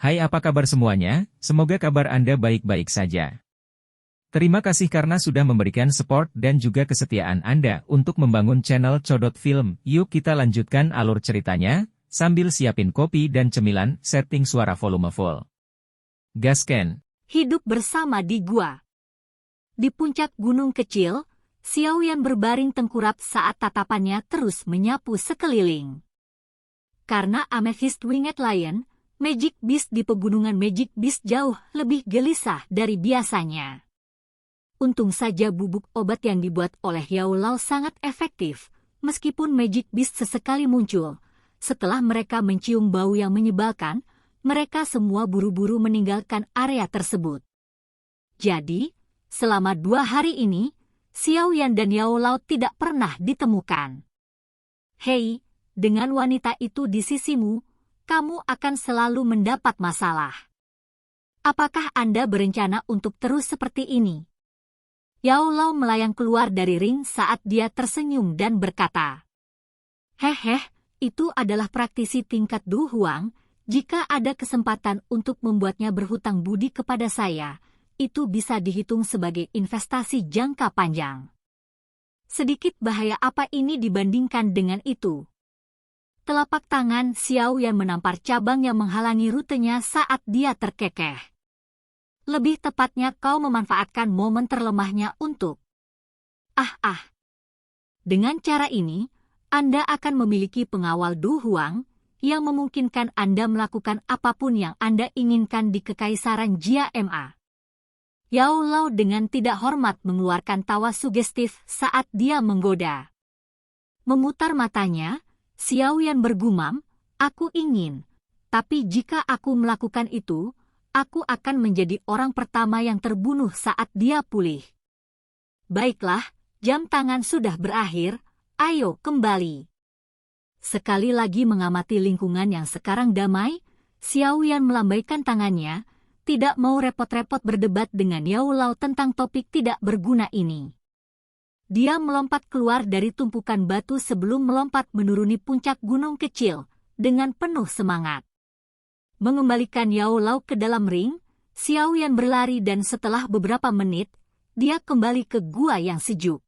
Hai, apa kabar semuanya? Semoga kabar Anda baik-baik saja. Terima kasih karena sudah memberikan support dan juga kesetiaan Anda untuk membangun channel Codot Film. Yuk kita lanjutkan alur ceritanya, sambil siapin kopi dan cemilan, setting suara volume full. Gasken. Hidup bersama di gua. Di puncak gunung kecil, Xiaoyan berbaring tengkurap saat tatapannya terus menyapu sekeliling. Karena Amethyst Winged Lion, Magic Beast di pegunungan Magic Beast jauh lebih gelisah dari biasanya. Untung saja bubuk obat yang dibuat oleh Yao Lao sangat efektif, meskipun Magic Beast sesekali muncul. Setelah mereka mencium bau yang menyebalkan, mereka semua buru-buru meninggalkan area tersebut. Jadi, selama 2 hari ini, Xiaoyan dan Yao Lao tidak pernah ditemukan. Hei, dengan wanita itu di sisimu, kamu akan selalu mendapat masalah. Apakah Anda berencana untuk terus seperti ini? Yao Lao melayang keluar dari ring saat dia tersenyum dan berkata, "Hehe, itu adalah praktisi tingkat Du Huang. Jika ada kesempatan untuk membuatnya berhutang budi kepada saya, itu bisa dihitung sebagai investasi jangka panjang. Sedikit bahaya apa ini dibandingkan dengan itu?" Telapak tangan Xiaoyan menampar cabang yang menghalangi rutenya saat dia terkekeh. Lebih tepatnya kau memanfaatkan momen terlemahnya untuk... Dengan cara ini, Anda akan memiliki pengawal Du Huang yang memungkinkan Anda melakukan apapun yang Anda inginkan di Kekaisaran Jia Ma. Yao Lao dengan tidak hormat mengeluarkan tawa sugestif saat dia menggoda. Memutar matanya, Xiaoyan bergumam, "Aku ingin, tapi jika aku melakukan itu, aku akan menjadi orang pertama yang terbunuh saat dia pulih." Baiklah, jam tangan sudah berakhir, ayo kembali. Sekali lagi mengamati lingkungan yang sekarang damai, Xiaoyan melambaikan tangannya, tidak mau repot-repot berdebat dengan Yao Lao tentang topik tidak berguna ini. Dia melompat keluar dari tumpukan batu sebelum melompat menuruni puncak gunung kecil, dengan penuh semangat. Mengembalikan Yao Lao ke dalam ring, Xiaoyan berlari dan setelah beberapa menit, dia kembali ke gua yang sejuk.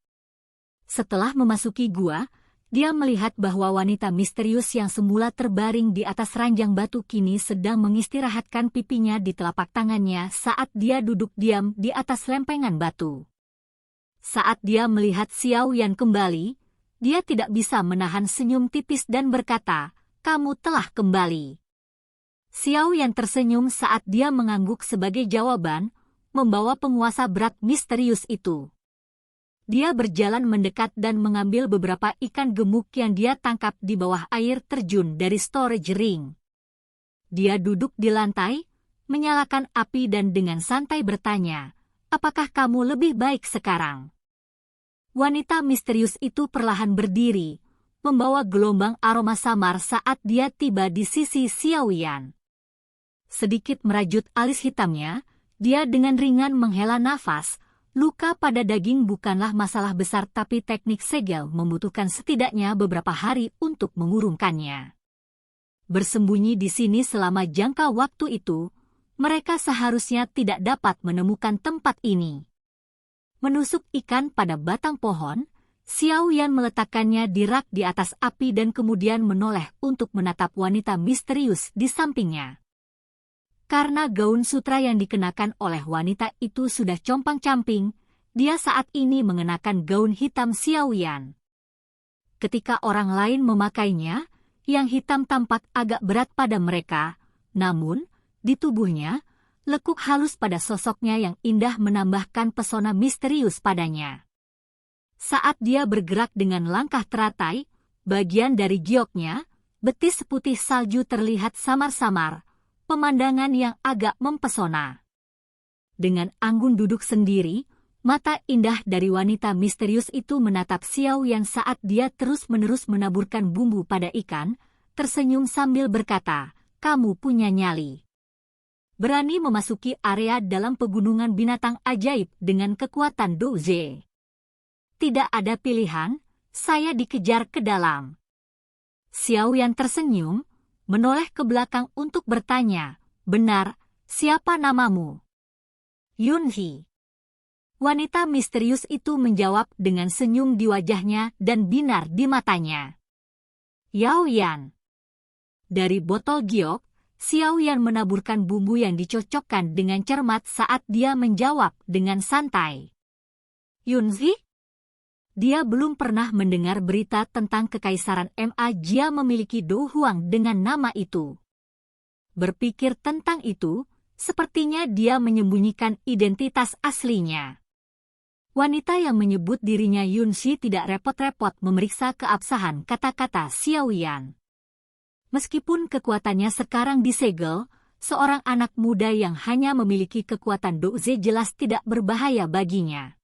Setelah memasuki gua, dia melihat bahwa wanita misterius yang semula terbaring di atas ranjang batu kini sedang mengistirahatkan pipinya di telapak tangannya saat dia duduk diam di atas lempengan batu. Saat dia melihat Xiaoyan kembali, dia tidak bisa menahan senyum tipis dan berkata, "Kamu telah kembali." Xiaoyan tersenyum saat dia mengangguk sebagai jawaban, membawa penguasa berat misterius itu. Dia berjalan mendekat dan mengambil beberapa ikan gemuk yang dia tangkap di bawah air terjun dari storage ring. Dia duduk di lantai, menyalakan api dan dengan santai bertanya, "Apakah kamu lebih baik sekarang?" Wanita misterius itu perlahan berdiri, membawa gelombang aroma samar saat dia tiba di sisi Xiaoyan. Sedikit merajut alis hitamnya, dia dengan ringan menghela nafas. Luka pada daging bukanlah masalah besar tapi teknik segel membutuhkan setidaknya beberapa hari untuk mengurungkannya. Bersembunyi di sini selama jangka waktu itu, mereka seharusnya tidak dapat menemukan tempat ini. Menusuk ikan pada batang pohon, Xiaoyan meletakkannya di rak di atas api dan kemudian menoleh untuk menatap wanita misterius di sampingnya. Karena gaun sutra yang dikenakan oleh wanita itu sudah compang-camping, dia saat ini mengenakan gaun hitam Xiaoyan. Ketika orang lain memakainya, yang hitam tampak agak berat pada mereka, namun, di tubuhnya, lekuk halus pada sosoknya yang indah menambahkan pesona misterius padanya. Saat dia bergerak dengan langkah teratai, bagian dari gioknya, betis putih salju terlihat samar-samar, pemandangan yang agak mempesona. Dengan anggun duduk sendiri, mata indah dari wanita misterius itu menatap Xiaoyan saat dia terus-menerus menaburkan bumbu pada ikan, tersenyum sambil berkata, "Kamu punya nyali. Berani memasuki area dalam pegunungan binatang ajaib dengan kekuatan Douze. Tidak ada pilihan, saya dikejar ke dalam." Xiaoyan tersenyum, menoleh ke belakang untuk bertanya, Benar, siapa namamu? Yunhee. Wanita misterius itu menjawab dengan senyum di wajahnya dan binar di matanya. Yaoyan. Dari botol giok, Xiaoyan menaburkan bumbu yang dicocokkan dengan cermat saat dia menjawab dengan santai. Yunhee? Dia belum pernah mendengar berita tentang Kekaisaran Ma Jia memiliki Do Huang dengan nama itu. Berpikir tentang itu, sepertinya dia menyembunyikan identitas aslinya. Wanita yang menyebut dirinya Yunhee tidak repot-repot memeriksa keabsahan kata-kata Xiaoyan. Meskipun kekuatannya sekarang disegel, seorang anak muda yang hanya memiliki kekuatan Doze jelas tidak berbahaya baginya.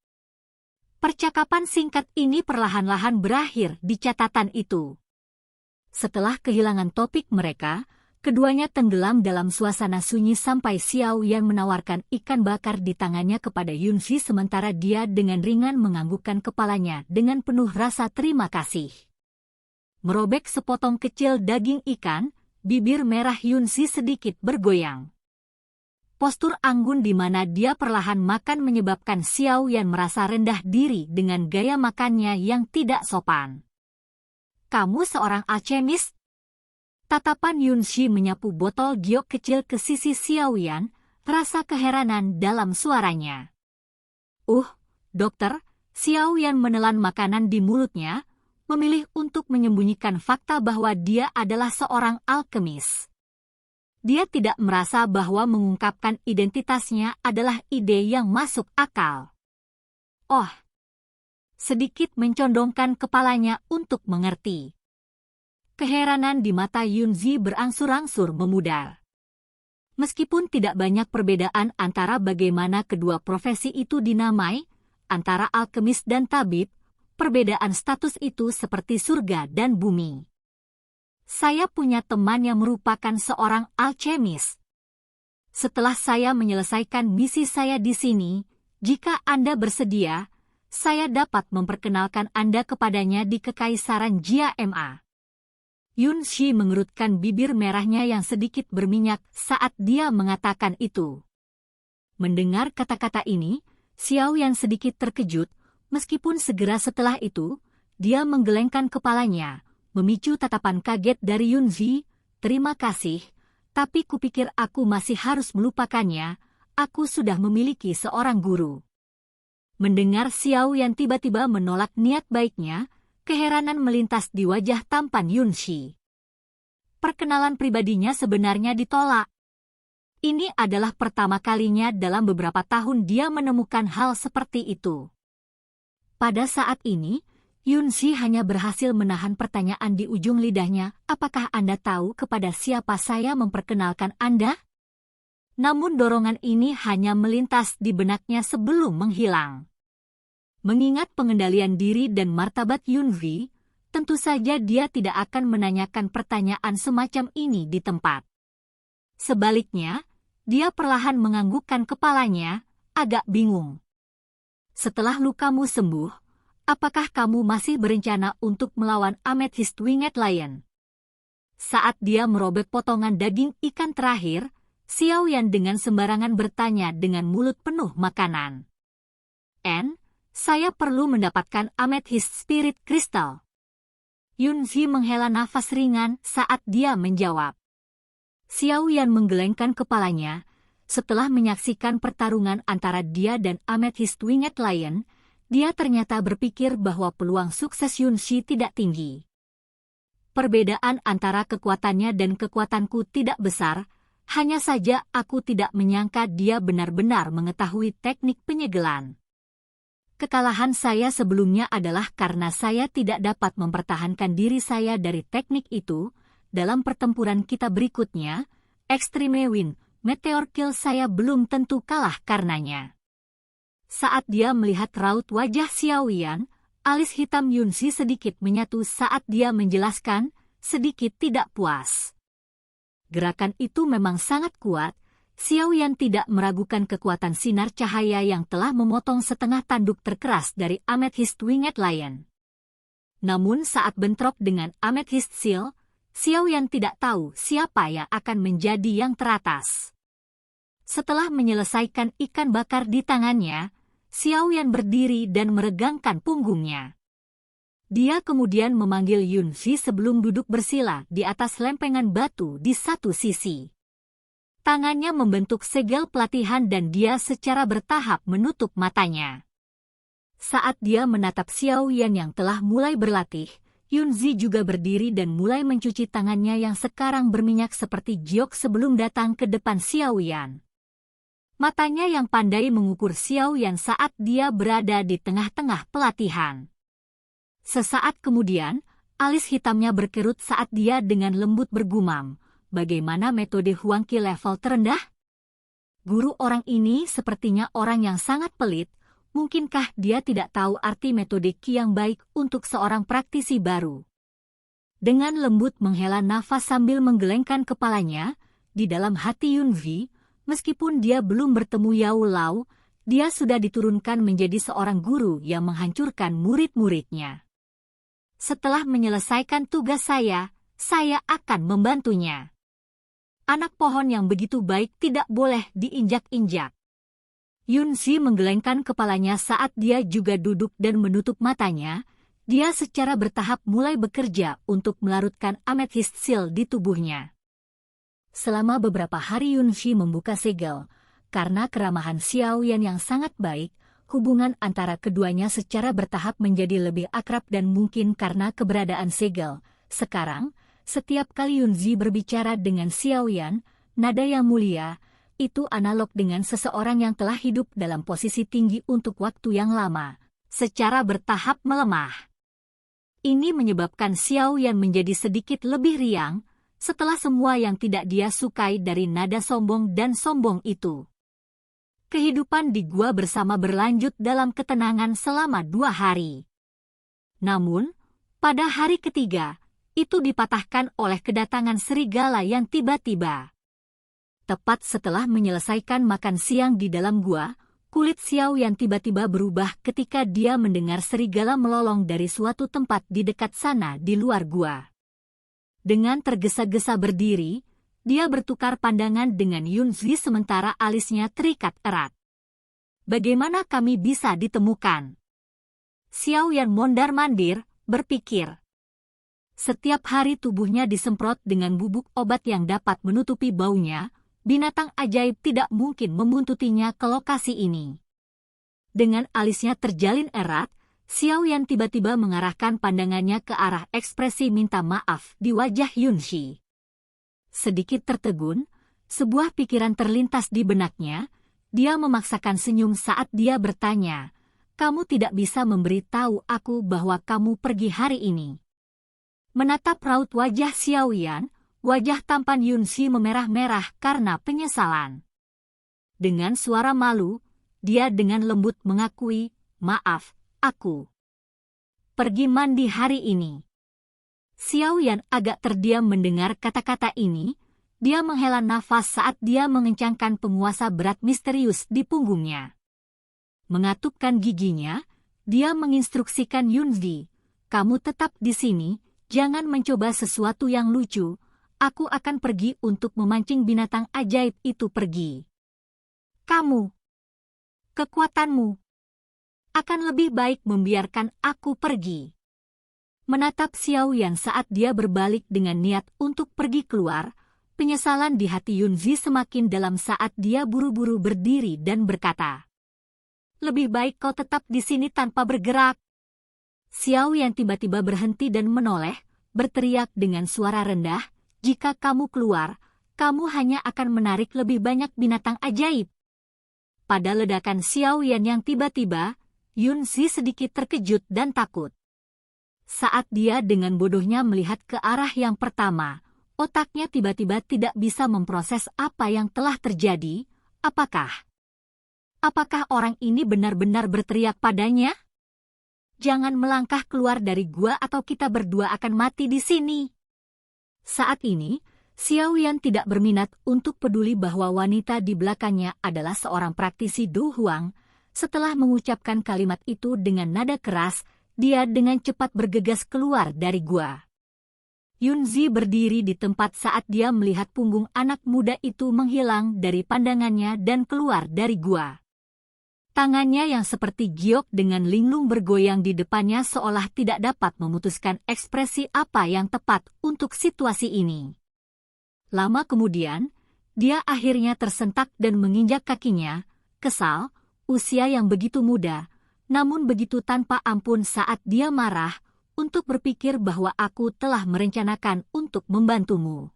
Percakapan singkat ini perlahan-lahan berakhir di catatan itu. Setelah kehilangan topik mereka, keduanya tenggelam dalam suasana sunyi sampai Xiaoyan menawarkan ikan bakar di tangannya kepada Yunhee sementara dia dengan ringan menganggukkan kepalanya dengan penuh rasa terima kasih. Merobek sepotong kecil daging ikan, bibir merah Yunhee sedikit bergoyang. Postur anggun di mana dia perlahan makan menyebabkan Xiaoyan merasa rendah diri dengan gaya makannya yang tidak sopan. Kamu seorang alkemis? Tatapan Yunhee menyapu botol giok kecil ke sisi Xiaoyan, rasa keheranan dalam suaranya. Dokter, Xiaoyan menelan makanan di mulutnya, memilih untuk menyembunyikan fakta bahwa dia adalah seorang alkemis. Dia tidak merasa bahwa mengungkapkan identitasnya adalah ide yang masuk akal. Sedikit mencondongkan kepalanya untuk mengerti. Keheranan di mata Yunhee berangsur-angsur memudar. Meskipun tidak banyak perbedaan antara bagaimana kedua profesi itu dinamai, antara alkemis dan tabib, perbedaan status itu seperti surga dan bumi. Saya punya teman yang merupakan seorang alkemis. Setelah saya menyelesaikan misi saya di sini, jika Anda bersedia, saya dapat memperkenalkan Anda kepadanya di Kekaisaran Jia Ma. Yunhee mengerutkan bibir merahnya yang sedikit berminyak saat dia mengatakan itu. Mendengar kata-kata ini, Xiaoyan sedikit terkejut, meskipun segera setelah itu, dia menggelengkan kepalanya, memicu tatapan kaget dari Yunhee. Terima kasih, tapi kupikir aku masih harus melupakannya, aku sudah memiliki seorang guru. Mendengar Xiaoyan tiba-tiba menolak niat baiknya, keheranan melintas di wajah tampan Yunhee. Perkenalan pribadinya sebenarnya ditolak. Ini adalah pertama kalinya dalam beberapa tahun dia menemukan hal seperti itu. Pada saat ini, Yunhee hanya berhasil menahan pertanyaan di ujung lidahnya, apakah Anda tahu kepada siapa saya memperkenalkan Anda? Namun dorongan ini hanya melintas di benaknya sebelum menghilang. Mengingat pengendalian diri dan martabat Yunhee, tentu saja dia tidak akan menanyakan pertanyaan semacam ini di tempat. Sebaliknya, dia perlahan menganggukkan kepalanya, agak bingung. Setelah lukamu sembuh, apakah kamu masih berencana untuk melawan Amethyst Winged Lion? Saat dia merobek potongan daging ikan terakhir, Xiaoyan dengan sembarangan bertanya dengan mulut penuh makanan. Saya perlu mendapatkan Amethyst Spirit Crystal. Yunhee menghela nafas ringan saat dia menjawab. Xiaoyan menggelengkan kepalanya. Setelah menyaksikan pertarungan antara dia dan Amethyst Winged Lion, dia ternyata berpikir bahwa peluang sukses Yunhee tidak tinggi. Perbedaan antara kekuatannya dan kekuatanku tidak besar, hanya saja aku tidak menyangka dia benar-benar mengetahui teknik penyegelan. Kekalahan saya sebelumnya adalah karena saya tidak dapat mempertahankan diri saya dari teknik itu. Dalam pertempuran kita berikutnya, Extreme Wind, Meteor Kill saya belum tentu kalah karenanya. Saat dia melihat raut wajah Xiaoyan, alis hitam Yunhee sedikit menyatu saat dia menjelaskan, sedikit tidak puas. Gerakan itu memang sangat kuat. Xiaoyan tidak meragukan kekuatan sinar cahaya yang telah memotong setengah tanduk terkeras dari Amethyst Winged Lion. Namun saat bentrok dengan Amethyst Seal, Xiaoyan tidak tahu siapa yang akan menjadi yang teratas. Setelah menyelesaikan ikan bakar di tangannya, Xiaoyan berdiri dan meregangkan punggungnya. Dia kemudian memanggil Yunzi sebelum duduk bersila di atas lempengan batu di satu sisi. Tangannya membentuk segel pelatihan dan dia secara bertahap menutup matanya. Saat dia menatap Xiaoyan yang telah mulai berlatih, Yunzi juga berdiri dan mulai mencuci tangannya yang sekarang berminyak seperti giok sebelum datang ke depan Xiaoyan. Matanya yang pandai mengukur Xiaoyan saat dia berada di tengah-tengah pelatihan. Sesaat kemudian, alis hitamnya berkerut saat dia dengan lembut bergumam, "Bagaimana metode Huangqi level terendah? Guru orang ini sepertinya orang yang sangat pelit. Mungkinkah dia tidak tahu arti metode Qi yang baik untuk seorang praktisi baru?" Dengan lembut menghela nafas sambil menggelengkan kepalanya, di dalam hati Yunzi, meskipun dia belum bertemu Yao Lao, dia sudah diturunkan menjadi seorang guru yang menghancurkan murid-muridnya. "Setelah menyelesaikan tugas saya akan membantunya. Anak pohon yang begitu baik tidak boleh diinjak-injak." Yunzi menggelengkan kepalanya saat dia juga duduk dan menutup matanya. Dia secara bertahap mulai bekerja untuk melarutkan amethyst seal di tubuhnya. Selama beberapa hari Yunzi membuka segel. Karena keramahan Xiaoyan yang sangat baik, hubungan antara keduanya secara bertahap menjadi lebih akrab dan mungkin karena keberadaan segel. Sekarang, setiap kali Yunzi berbicara dengan Xiaoyan, nada yang mulia, itu analog dengan seseorang yang telah hidup dalam posisi tinggi untuk waktu yang lama, secara bertahap melemah. Ini menyebabkan Xiaoyan menjadi sedikit lebih riang, setelah semua yang tidak dia sukai dari nada sombong dan sombong itu. Kehidupan di gua bersama berlanjut dalam ketenangan selama 2 hari. Namun, pada hari ketiga, itu dipatahkan oleh kedatangan serigala yang tiba-tiba. Tepat setelah menyelesaikan makan siang di dalam gua, kulit Xiaoyan tiba-tiba berubah ketika dia mendengar serigala melolong dari suatu tempat di dekat sana di luar gua. Dengan tergesa-gesa berdiri, dia bertukar pandangan dengan Yunzi sementara alisnya terikat erat. "Bagaimana kami bisa ditemukan?" Xiaoyan mondar-mandir, berpikir. Setiap hari tubuhnya disemprot dengan bubuk obat yang dapat menutupi baunya, binatang ajaib tidak mungkin membuntutinya ke lokasi ini. Dengan alisnya terjalin erat, Xiaoyan tiba-tiba mengarahkan pandangannya ke arah ekspresi minta maaf di wajah Yunzi. Sedikit tertegun, sebuah pikiran terlintas di benaknya. Dia memaksakan senyum saat dia bertanya, "Kamu tidak bisa memberitahu aku bahwa kamu pergi hari ini?" Menatap raut wajah Xiaoyan, wajah tampan Yunzi memerah-merah karena penyesalan. Dengan suara malu, dia dengan lembut mengakui, "Maaf, aku pergi mandi hari ini." Xiaoyan agak terdiam mendengar kata-kata ini. Dia menghela nafas saat dia mengencangkan penguasa berat misterius di punggungnya. Mengatupkan giginya, dia menginstruksikan Yunzi, "Kamu tetap di sini, jangan mencoba sesuatu yang lucu. Aku akan pergi untuk memancing binatang ajaib itu pergi. Kamu, kekuatanmu, akan lebih baik membiarkan aku pergi." Menatap Xiaoyan saat dia berbalik dengan niat untuk pergi keluar, penyesalan di hati Yunzi semakin dalam saat dia buru-buru berdiri dan berkata, "Lebih baik kau tetap di sini tanpa bergerak." Xiaoyan tiba-tiba berhenti dan menoleh, berteriak dengan suara rendah, "Jika kamu keluar, kamu hanya akan menarik lebih banyak binatang ajaib." Pada ledakan Xiaoyan yang tiba-tiba, Yunzi sedikit terkejut dan takut. Saat dia dengan bodohnya melihat ke arah yang pertama, otaknya tiba-tiba tidak bisa memproses apa yang telah terjadi. Apakah orang ini benar-benar berteriak padanya? "Jangan melangkah keluar dari gua atau kita berdua akan mati di sini." Saat ini, Xiaoyan tidak berminat untuk peduli bahwa wanita di belakangnya adalah seorang praktisi Du Huang. Setelah mengucapkan kalimat itu dengan nada keras, dia dengan cepat bergegas keluar dari gua. Yunzi berdiri di tempat saat dia melihat punggung anak muda itu menghilang dari pandangannya dan keluar dari gua. Tangannya yang seperti giok dengan linglung bergoyang di depannya seolah tidak dapat memutuskan ekspresi apa yang tepat untuk situasi ini. Lama kemudian, dia akhirnya tersentak dan menginjak kakinya, kesal, usia yang begitu muda, namun begitu tanpa ampun saat dia marah, untuk berpikir bahwa aku telah merencanakan untuk membantumu.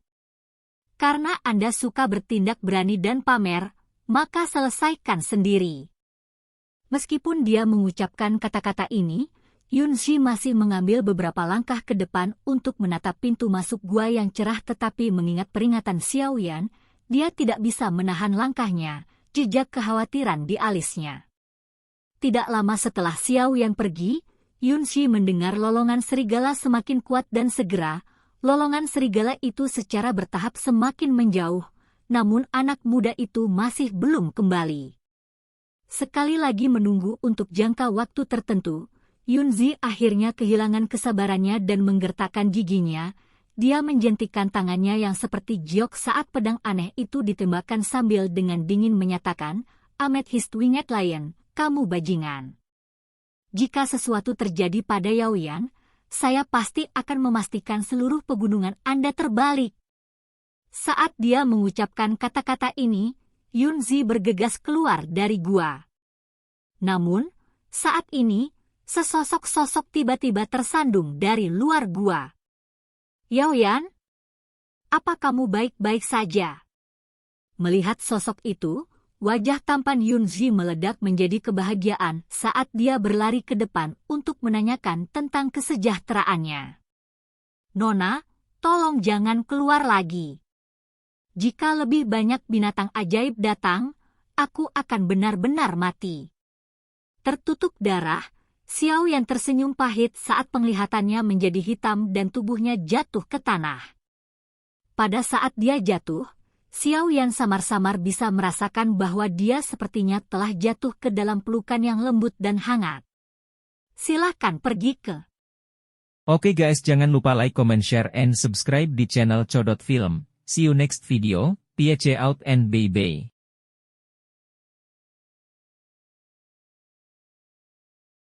Karena Anda suka bertindak berani dan pamer, maka selesaikan sendiri. Meskipun dia mengucapkan kata-kata ini, Yunzi masih mengambil beberapa langkah ke depan untuk menatap pintu masuk gua yang cerah tetapi mengingat peringatan Xiaoyan, dia tidak bisa menahan langkahnya, jejak kekhawatiran di alisnya. Tidak lama setelah Xiaoyan pergi, Yunzi mendengar lolongan serigala semakin kuat dan segera, lolongan serigala itu secara bertahap semakin menjauh, namun anak muda itu masih belum kembali. Sekali lagi menunggu untuk jangka waktu tertentu, Yunzi akhirnya kehilangan kesabarannya dan menggertakkan giginya. Dia menjentikkan tangannya yang seperti giok saat pedang aneh itu ditembakkan sambil dengan dingin menyatakan, "Amethyst Winged Lion, kamu bajingan. Jika sesuatu terjadi pada Yaoyan, saya pasti akan memastikan seluruh pegunungan Anda terbalik." Saat dia mengucapkan kata-kata ini, Yunzi bergegas keluar dari gua. Namun, saat ini, sesosok sosok tiba-tiba tersandung dari luar gua. "Yaoyan, apa kamu baik-baik saja?" Melihat sosok itu, wajah tampan Yunzi meledak menjadi kebahagiaan saat dia berlari ke depan untuk menanyakan tentang kesejahteraannya. "Nona, tolong jangan keluar lagi. Jika lebih banyak binatang ajaib datang, aku akan benar-benar mati." Tertutup darah, Xiaoyan tersenyum pahit saat penglihatannya menjadi hitam dan tubuhnya jatuh ke tanah. Pada saat dia jatuh, Xiaoyan samar-samar bisa merasakan bahwa dia sepertinya telah jatuh ke dalam pelukan yang lembut dan hangat. Silahkan pergi ke. Oke guys, jangan lupa like, comment, share, and subscribe di channel Codot Film. See you next video, peace out and bye-bye.